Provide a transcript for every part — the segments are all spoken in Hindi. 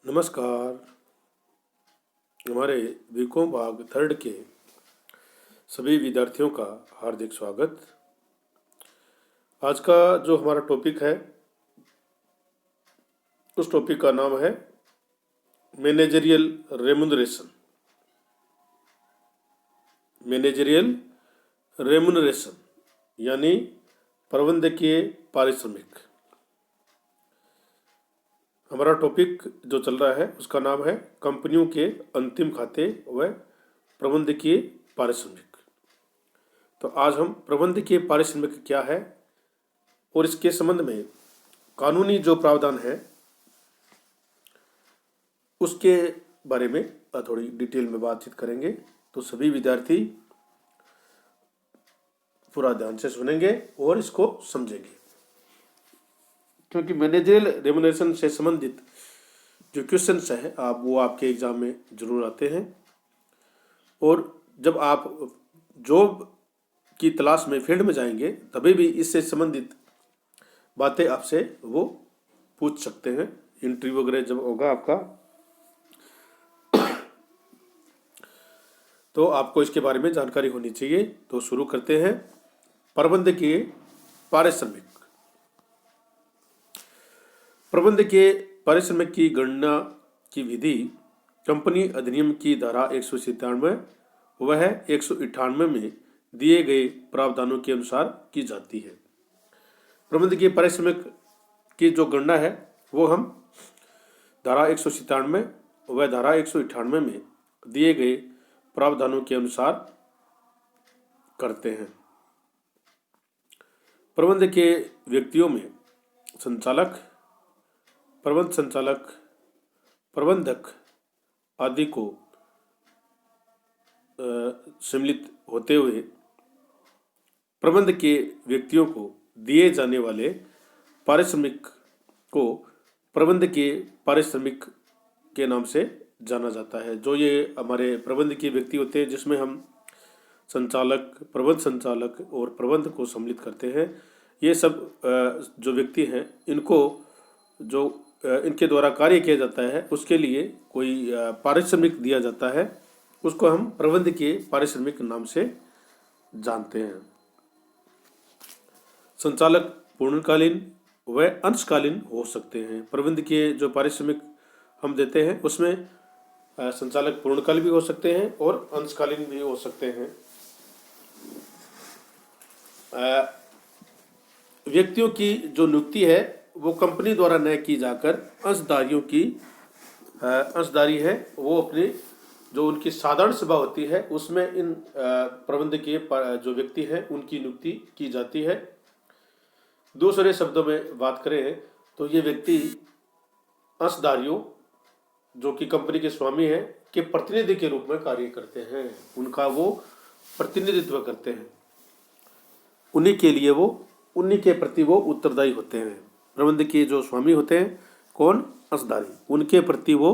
नमस्कार। हमारे बीकॉम भाग थर्ड के सभी विद्यार्थियों का हार्दिक स्वागत। आज का जो हमारा टॉपिक है उस टॉपिक का नाम है मैनेजरियल रेमुनरेशन। मैनेजरियल रेमुनरेशन यानी प्रबंधकीय पारिश्रमिक। हमारा टॉपिक जो चल रहा है उसका नाम है कंपनियों के अंतिम खाते व प्रबंधकीय पारिश्रमिक। तो आज हम प्रबंधकीय पारिश्रमिक क्या है और इसके संबंध में कानूनी जो प्रावधान है उसके बारे में थोड़ी डिटेल में बातचीत करेंगे। तो सभी विद्यार्थी पूरा ध्यान से सुनेंगे और इसको समझेंगे, क्योंकि मैनेजरियल रेमुनरेशन से संबंधित जो क्वेश्चंस है वो आपके एग्जाम में जरूर आते हैं। और जब आप जॉब की तलाश में फील्ड में जाएंगे तभी भी इससे संबंधित बातें आपसे वो पूछ सकते हैं। इंटरव्यू वगैरह जब होगा आपका तो आपको इसके बारे में जानकारी होनी चाहिए। तो शुरू करते हैं। प्रबंधकीय पारिश्रमिक। प्रबंधकीय पारिश्रमिक की गणना की विधि कंपनी अधिनियम की धारा 197 वह 198 में दिए गए प्रावधानों के अनुसार की जाती है। प्रबंधकीय पारिश्रमिक की जो गणना है वो हम धारा 197 व धारा 198 में दिए गए प्रावधानों के अनुसार करते हैं। प्रबंधकीय व्यक्तियों में संचालक, प्रबंध संचालक, प्रबंधक आदि को सम्मिलित होते हुए प्रबंधकीय व्यक्तियों को दिए जाने वाले पारिश्रमिक को प्रबंधकीय पारिश्रमिक के नाम से जाना जाता है। जो ये हमारे प्रबंधकीय व्यक्ति होते हैं जिसमें हम संचालक, प्रबंध संचालक और प्रबंध को सम्मिलित करते हैं, ये सब जो व्यक्ति हैं इनको जो इनके द्वारा कार्य किया जाता है उसके लिए कोई पारिश्रमिक दिया जाता है, उसको हम प्रबंधकीय पारिश्रमिक नाम से जानते हैं। संचालक पूर्णकालीन व अंशकालीन हो सकते हैं। प्रबंधकीय जो पारिश्रमिक हम देते हैं उसमें संचालक पूर्णकालीन भी हो सकते हैं और अंशकालीन भी हो सकते हैं। व्यक्तियों की जो नियुक्ति है वो कंपनी द्वारा न की जाकर अंशधारियों की अंशधारी है वो अपनी जो उनकी साधारण सभा होती है उसमें इन प्रबंधकीय जो व्यक्ति हैं उनकी नियुक्ति की जाती है। दूसरे शब्दों में बात करें तो ये व्यक्ति अंशधारियों जो कि कंपनी के स्वामी हैं के प्रतिनिधि के रूप में कार्य करते हैं, उनका वो प्रतिनिधित्व करते हैं, उन्हीं के लिए वो उन्हीं के प्रति वो उत्तरदायी होते हैं। प्रबंधकीय जो स्वामी होते हैं कौन? अंशधारी, उनके प्रति वो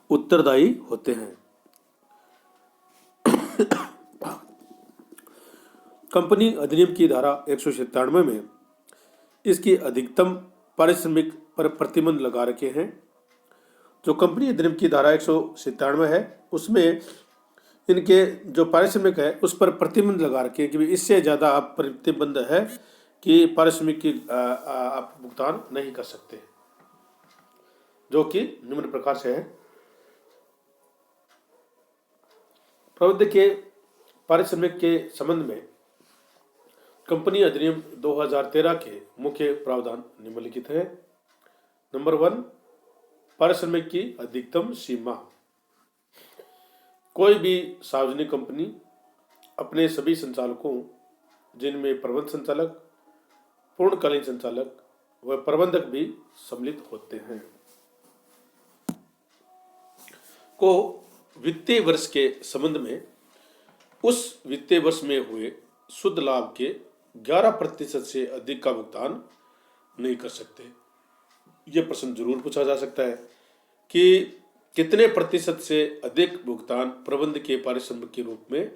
उत्तरदायी होते हैं। कंपनी अधिनियम की धारा 197 में इसकी अधिकतम पारिश्रमिक पर प्रतिबंध लगा रखे हैं। जो कंपनी अधिनियम की धारा 197 है उसमें इनके जो पारिश्रमिक है उस पर प्रतिबंध लगा रखे हैं कि इससे ज़्यादा आप प्रतिबंध है कि पारिश्रमिक की आप भुगतान नहीं कर सकते, जो कि निम्न प्रकार से है। प्रबंधकीय पारिश्रमिक के संबंध में कंपनी अधिनियम 2013 के मुख्य प्रावधान निम्नलिखित है। नंबर 1, पारिश्रमिक की अधिकतम सीमा। कोई भी सार्वजनिक कंपनी अपने सभी संचालकों जिनमें प्रबंध संचालक, पूर्णकालीन संचालक व प्रबंधक भी सम्मिलित होते हैं को वित्तीय वर्ष के संबंध में उस वित्तीय वर्ष में हुए शुद्ध लाभ के 11% से अधिक का भुगतान नहीं कर सकते। यह प्रश्न जरूर पूछा जा सकता है कि कितने प्रतिशत से अधिक भुगतान प्रबंधकीय पारिश्रमिक के रूप में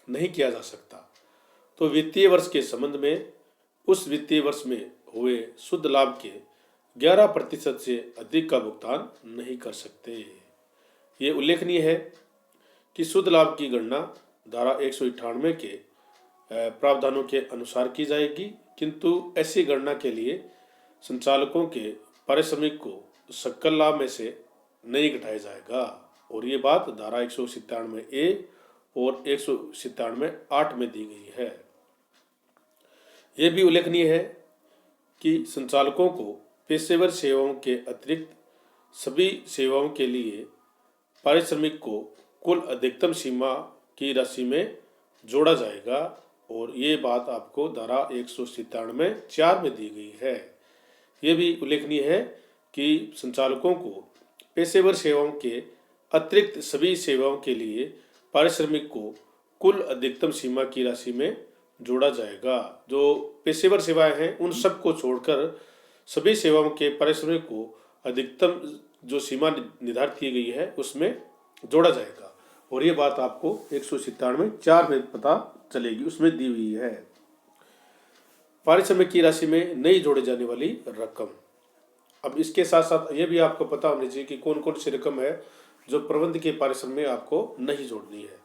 नहीं किया जा सकता। तो वित्तीय वर्ष के संबंध में उस वित्तीय वर्ष में हुए शुद्ध लाभ के 11% से अधिक का भुगतान नहीं कर सकते। ये उल्लेखनीय है कि शुद्ध लाभ की गणना धारा 198 के प्रावधानों के अनुसार की जाएगी, किंतु ऐसी गणना के लिए संचालकों के पारिश्रमिक को सकल लाभ में से नहीं घटाया जाएगा, और ये बात धारा 197A और 197(8) में दी गई है। यह भी उल्लेखनीय है कि संचालकों को पेशेवर सेवाओं के अतिरिक्त सभी सेवाओं के लिए पारिश्रमिक को कुल अधिकतम सीमा की राशि में जोड़ा जाएगा, और ये बात आपको धारा 197(4) में दी गई है। ये भी उल्लेखनीय है कि संचालकों को पेशेवर सेवाओं के अतिरिक्त सभी सेवाओं के लिए पारिश्रमिक को कुल अधिकतम सीमा की राशि में जोड़ा जाएगा। जो पेशेवर सेवाएं हैं उन सब को छोड़कर सभी सेवाओं के पारिश्रमिक को अधिकतम जो सीमा निर्धारित की गई है उसमें जोड़ा जाएगा, और ये बात आपको 197(4) में पता चलेगी, उसमें दी हुई है। पारिश्रमिक की राशि में नहीं जोड़े जाने वाली रकम। अब इसके साथ साथ ये भी आपको पता होनी चाहिए कि कौन कौन सी रकम है जो प्रबंध के पारिश्रमिक में आपको नहीं जोड़नी है।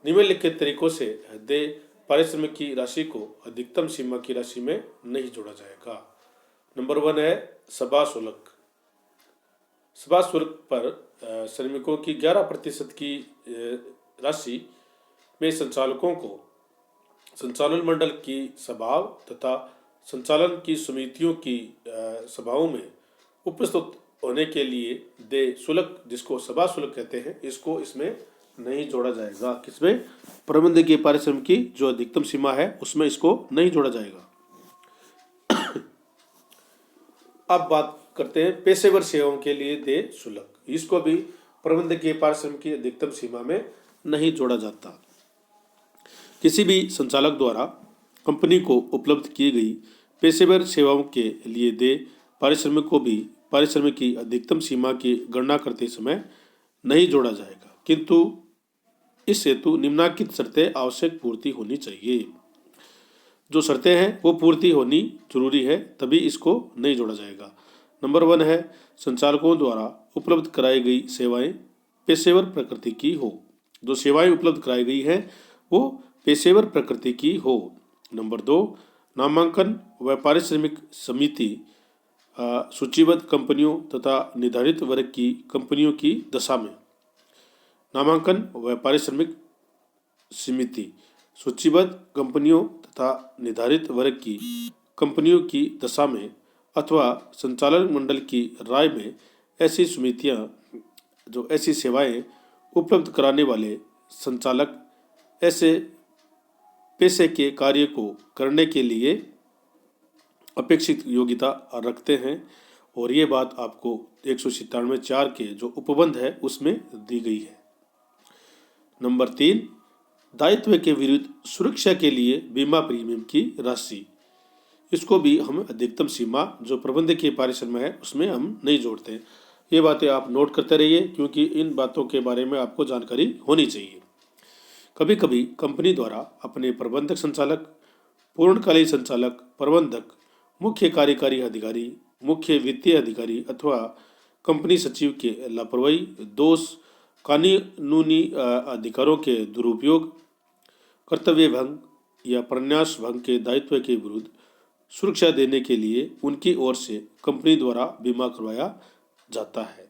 निम्नलिखित तरीकों से देय पारिश्रमिक की राशि को अधिकतम सीमा की राशि में नहीं जोड़ा जाएगा। नंबर 1 है सभा शुल्क। सभा शुल्क पर श्रमिकों की 11% की राशि में संचालकों को संचालन मंडल की सभाओं तथा संचालन की समितियों की सभाओं में उपस्थित होने के लिए देय शुल्क, जिसको सभा शुल्क कहते हैं, इसको इसमें नहीं जोड़ा जाएगा। किसमें? प्रबंध के पारिश्रमिक की जो अधिकतम सीमा है उसमें इसको नहीं जोड़ा जाएगा। अब बात करते हैं पेशेवर सेवाओं के लिए देय शुल्क। इसको भी प्रबंध के पारिश्रमिक की अधिकतम सीमा में नहीं जोड़ा जाता। किसी भी संचालक द्वारा कंपनी को उपलब्ध की गई पेशेवर सेवाओं के लिए देय पारिश्रमिक को भी पारिश्रमिक की अधिकतम सीमा की गणना करते समय नहीं जोड़ा जाएगा, किंतु इस हेतु निम्नलिखित शर्तें आवश्यक पूर्ति होनी चाहिए। जो शर्तें हैं वो पूर्ति होनी जरूरी है, तभी इसको नहीं जोड़ा जाएगा। नंबर 1 है संचालकों द्वारा उपलब्ध कराई गई सेवाएं पेशेवर प्रकृति की हो। जो सेवाएं उपलब्ध कराई गई हैं वो पेशेवर प्रकृति की हो। नंबर 2, नामांकन व पारिश्रमिक समिति सूचीबद्ध कंपनियों तथा निर्धारित वर्ग की कंपनियों की दशा में। नामांकन व पारिश्रमिक समिति सूचीबद्ध कंपनियों तथा निर्धारित वर्ग की कंपनियों की दशा में अथवा संचालन मंडल की राय में ऐसी समितियां जो ऐसी सेवाएं उपलब्ध कराने वाले संचालक ऐसे पेशे के कार्य को करने के लिए अपेक्षित योग्यता रखते हैं, और ये बात आपको 197(4) के जो उपबंध है उसमें दी गई है। नंबर 3, दायित्व के विरुद्ध सुरक्षा के लिए बीमा प्रीमियम की राशि। इसको भी हम अधिकतम सीमा जो प्रबंध के पारिश्रमिक में है उसमें हम नहीं जोड़ते। ये बातें आप नोट करते रहिए, क्योंकि इन बातों के बारे में आपको जानकारी होनी चाहिए। कभी कभी कंपनी द्वारा अपने प्रबंधक संचालक, पूर्णकालीन संचालक, प्रबंधक, मुख्य कार्यकारी अधिकारी, मुख्य वित्तीय अधिकारी अथवा कंपनी सचिव के लापरवाही, दोष, कानूनी अधिकारों के दुरुपयोग, कर्तव्य भंग या प्रन्यास भंग के दायित्व के विरुद्ध सुरक्षा देने के लिए उनकी ओर से कंपनी द्वारा बीमा करवाया जाता है।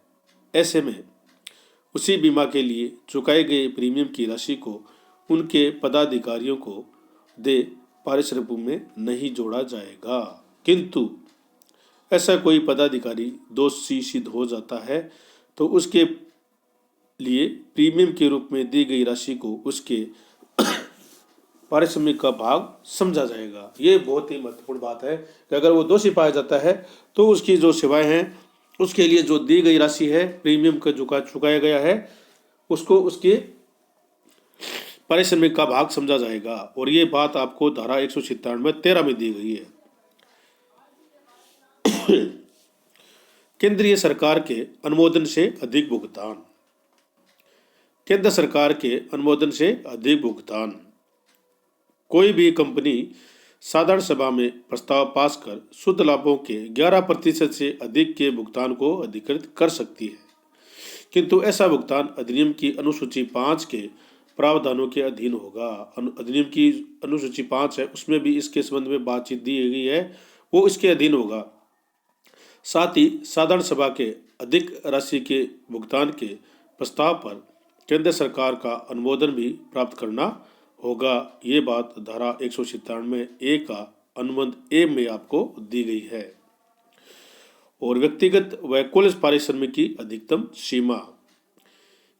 ऐसे में उसी बीमा के लिए चुकाए गए प्रीमियम की राशि को उनके पदाधिकारियों को दे पारिश्रमिक में नहीं जोड़ा जाएगा, किंतु ऐसा कोई पदाधिकारी दोषी सिद्ध हो जाता है तो उसके लिए प्रीमियम के रूप में दी गई राशि को उसके पारिश्रमिक का भाग समझा जाएगा। ये बहुत ही महत्वपूर्ण बात है कि अगर वो दोषी पाया जाता है तो उसकी जो सेवाएं हैं उसके लिए जो दी गई राशि है, प्रीमियम का चुकाया गया है, उसको उसके पारिश्रमिक का भाग समझा जाएगा, और ये बात आपको धारा 197(13) में दी गई है। केंद्रीय सरकार के अनुमोदन से अधिक भुगतान। केंद्र सरकार के अनुमोदन से अधिक भुगतान। कोई भी कंपनी साधारण सभा में प्रस्ताव पास कर शुद्ध लाभों के 11% से अधिक के भुगतान को अधिकृत कर सकती है, किंतु ऐसा भुगतान अधिनियम की अनुसूची 5 के प्रावधानों के अधीन होगा। अधिनियम की अनुसूची 5 है, उसमें भी इसके संबंध में बातचीत दी गई है, वो इसके अधीन होगा। साथ ही साधारण सभा के अधिक राशि के भुगतान के प्रस्ताव पर केंद्र सरकार का अनुमोदन भी प्राप्त करना होगा। ये बात धारा 197A का अनुबंध ए में आपको दी गई है। और व्यक्तिगत व कुल पारिश्रमिक की अधिकतम सीमा,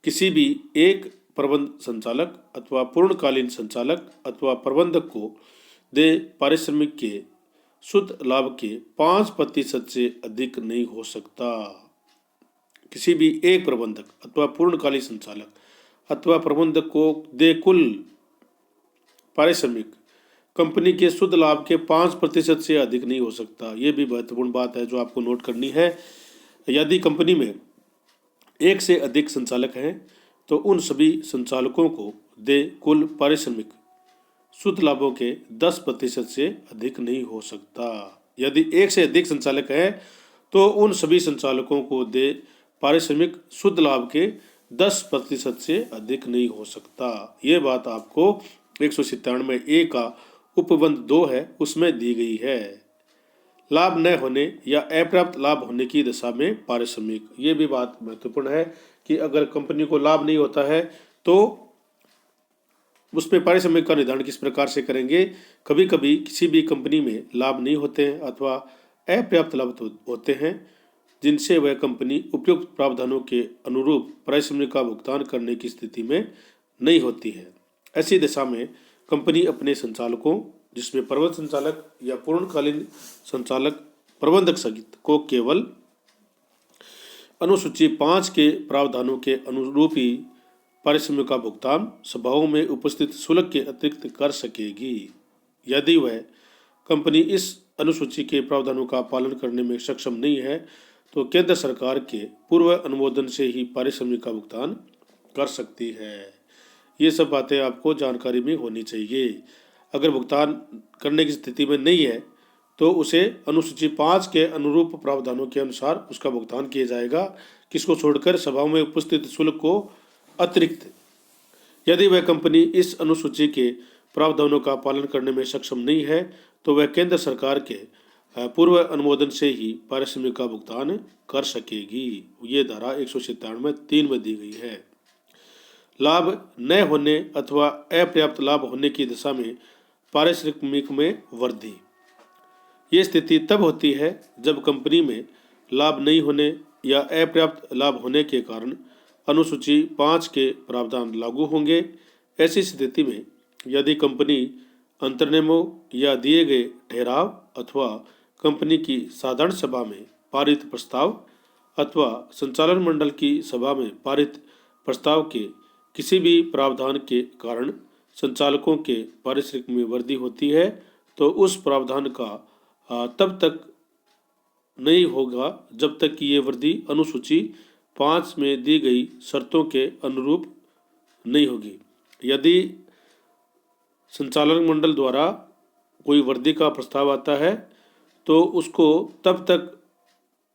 किसी भी एक प्रबंध संचालक अथवा पूर्णकालीन संचालक अथवा प्रबंधक को दे पारिश्रमिक के शुद्ध लाभ के 5% से अधिक नहीं हो सकता। किसी भी एक प्रबंधक अथवा पूर्णकालीन संचालक अथवा प्रबंधक को दे कुल पारिश्रमिक कंपनी के शुद्ध लाभ के 5% से अधिक नहीं हो सकता। ये भी महत्वपूर्ण बात है जो आपको नोट करनी है। यदि कंपनी में एक से अधिक संचालक हैं तो उन सभी संचालकों को दे कुल पारिश्रमिक शुद्ध लाभों के 10% से अधिक नहीं हो सकता। यदि एक से अधिक संचालक हैं तो उन सभी संचालकों को दे पारिश्रमिक शुद्ध लाभ के 10% से अधिक नहीं हो सकता। ये बात आपको 197A का उपबंध 2 है, उसमें दी गई है। लाभ न होने या अपर्याप्त लाभ होने की दशा में पारिश्रमिक, ये भी बात महत्वपूर्ण है कि अगर कंपनी को लाभ नहीं होता है तो उसमें पारिश्रमिक का निर्धारण किस प्रकार से करेंगे। कभी कभी किसी भी कंपनी में लाभ नहीं होते हैं अथवा अपर्याप्त लाभ होते हैं जिनसे वह कंपनी उपयुक्त प्रावधानों के अनुरूप पारिश्रमिक का भुगतान करने की स्थिति में नहीं होती है। ऐसी दशा में कंपनी अपने संचालकों, जिसमें प्रबंध संचालक या पूर्णकालीन संचालक प्रबंधक सहित को केवल अनुसूची 5 के प्रावधानों के अनुरूप ही पारिश्रमिक का भुगतान सभाओं में उपस्थित शुल्क के अतिरिक्त कर सकेगी। यदि वह कंपनी इस अनुसूची के प्रावधानों का पालन करने में सक्षम नहीं है तो केंद्र सरकार के पूर्व अनुमोदन से ही पारिश्रमिक का भुगतान कर सकती है। ये सब बातें आपको जानकारी में होनी चाहिए। अगर भुगतान करने की स्थिति में नहीं है तो उसे अनुसूची 5 के अनुरूप प्रावधानों के अनुसार उसका भुगतान किया जाएगा, किसको छोड़कर सभाओं में उपस्थित शुल्क को अतिरिक्त। यदि वह कंपनी इस अनुसूची के प्रावधानों का पालन करने में सक्षम नहीं है तो वह केंद्र सरकार के पूर्व अनुमोदन से ही पारिश्रमिक का भुगतान कर सकेगी। ये धारा 197(3) में दी गई है। लाभ न होने अथवा अपर्याप्त लाभ होने की दशा में पारिश्रमिक में वृद्धि, ये स्थिति तब होती है जब कंपनी में लाभ नहीं होने या अपर्याप्त लाभ होने के कारण अनुसूची 5 के प्रावधान लागू होंगे। ऐसी स्थिति में यदि कंपनी अंतर्नियमों या दिए गए ठहराव अथवा कंपनी की साधारण सभा में पारित प्रस्ताव अथवा संचालन मंडल की सभा में पारित प्रस्ताव के किसी भी प्रावधान के कारण संचालकों के पारिश्रमिक में वृद्धि होती है तो उस प्रावधान का तब तक नहीं होगा जब तक कि ये वृद्धि अनुसूची 5 में दी गई शर्तों के अनुरूप नहीं होगी। यदि संचालन मंडल द्वारा कोई वृद्धि का प्रस्ताव आता है तो उसको तब तक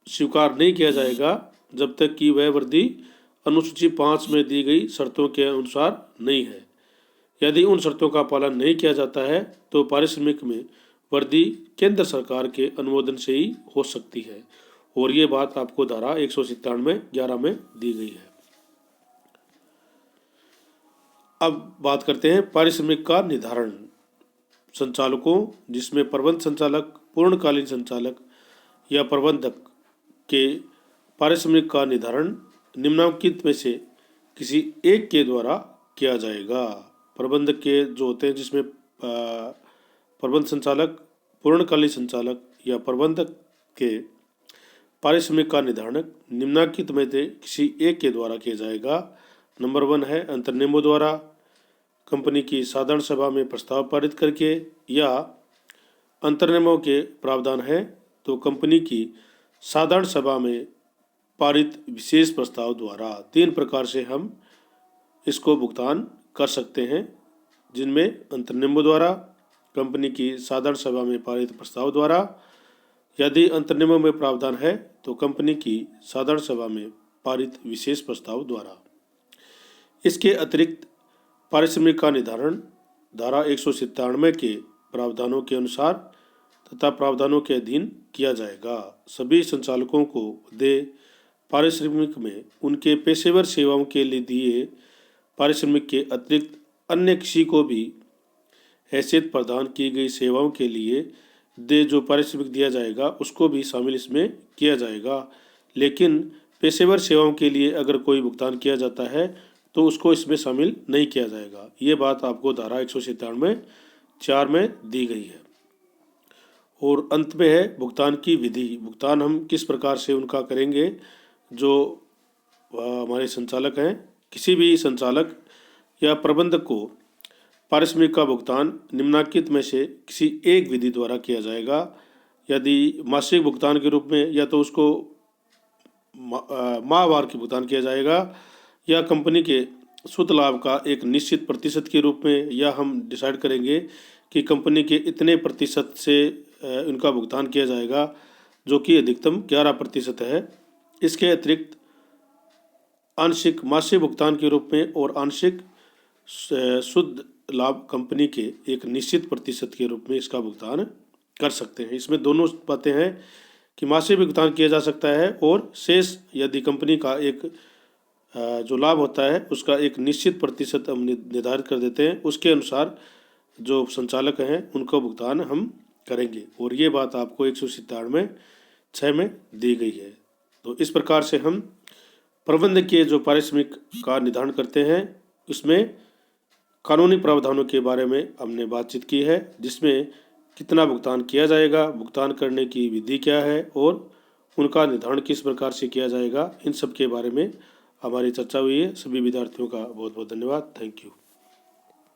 स्वीकार नहीं किया जाएगा जब तक कि वह वृद्धि अनुसूची 5 में दी गई शर्तों के अनुसार नहीं है। यदि उन शर्तों का पालन नहीं किया जाता है तो पारिश्रमिक में वृद्धि केंद्र सरकार के अनुमोदन से ही हो सकती है। और ये बात आपको धारा 197(11) में दी गई है। अब बात करते हैं पारिश्रमिक का निर्धारण। संचालकों, जिसमें प्रबंध संचालक, पूर्णकालीन संचालक या प्रबंधक के पारिश्रमिक का निर्धारण निम्नलिखित में से किसी एक के द्वारा किया जाएगा। प्रबंधक के जो होते हैं, जिसमें प्रबंध संचालक, पूर्णकालीन संचालक या प्रबंधक के पारिश्रमिक का निर्धारण निम्नलिखित में से किसी एक के द्वारा किया जाएगा। नंबर 1 है अंतर्नियमों द्वारा, कंपनी की साधारण सभा में प्रस्ताव पारित करके, या अंतर्नियमों के प्रावधान है तो कंपनी की साधारण सभा में पारित विशेष प्रस्ताव द्वारा। 3 प्रकार से हम इसको भुगतान कर सकते हैं, जिनमें अंतर्नियमों द्वारा, कंपनी की साधारण सभा में पारित प्रस्ताव द्वारा। यदि अंतर्नियमों में प्रावधान है तो कंपनी की साधारण सभा में पारित विशेष प्रस्ताव द्वारा। इसके अतिरिक्त पारिश्रमिक का निर्धारण धारा 197 के प्रावधानों के अनुसार तथा प्रावधानों के अधीन किया जाएगा। सभी संचालकों को देय पारिश्रमिक में उनके पेशेवर सेवाओं के लिए दिए पारिश्रमिक के अतिरिक्त अन्य किसी को भी हैसियत प्रदान की गई सेवाओं के लिए दे जो पारिश्रमिक दिया जाएगा उसको भी शामिल इसमें किया जाएगा। लेकिन पेशेवर सेवाओं के लिए अगर कोई भुगतान किया जाता है तो उसको इसमें शामिल नहीं किया जाएगा। ये बात आपको धारा 197(4) में दी गई है। और अंत में है भुगतान की विधि। भुगतान हम किस प्रकार से उनका करेंगे। जो हमारे संचालक हैं, किसी भी संचालक या प्रबंधक को पारिश्रमिक का भुगतान निम्नलिखित में से किसी एक विधि द्वारा किया जाएगा। यदि मासिक भुगतान के रूप में या तो उसको माहवार के भुगतान किया जाएगा या कंपनी के शुद्ध लाभ का एक निश्चित प्रतिशत के रूप में, या हम डिसाइड करेंगे कि कंपनी के इतने प्रतिशत से उनका भुगतान किया जाएगा जो कि अधिकतम 11% है। इसके अतिरिक्त आंशिक मासिक भुगतान के रूप में और आंशिक शुद्ध लाभ कंपनी के एक निश्चित प्रतिशत के रूप में इसका भुगतान कर सकते हैं। इसमें दोनों बातें हैं कि मासिक भुगतान किया जा सकता है और शेष यदि कंपनी का एक जो लाभ होता है उसका एक निश्चित प्रतिशत हम निर्धारित कर देते हैं, उसके अनुसार जो संचालक हैं उनको भुगतान हम करेंगे। और ये बात आपको 197(6) में दी गई है। तो इस प्रकार से हम प्रबंधक के जो पारिश्रमिक का निर्धारण करते हैं उसमें कानूनी प्रावधानों के बारे में हमने बातचीत की है, जिसमें कितना भुगतान किया जाएगा, भुगतान करने की विधि क्या है और उनका निर्धारण किस प्रकार से किया जाएगा, इन सब के बारे में हमारी चर्चा हुई है। सभी विद्यार्थियों का बहुत बहुत धन्यवाद। Thank you.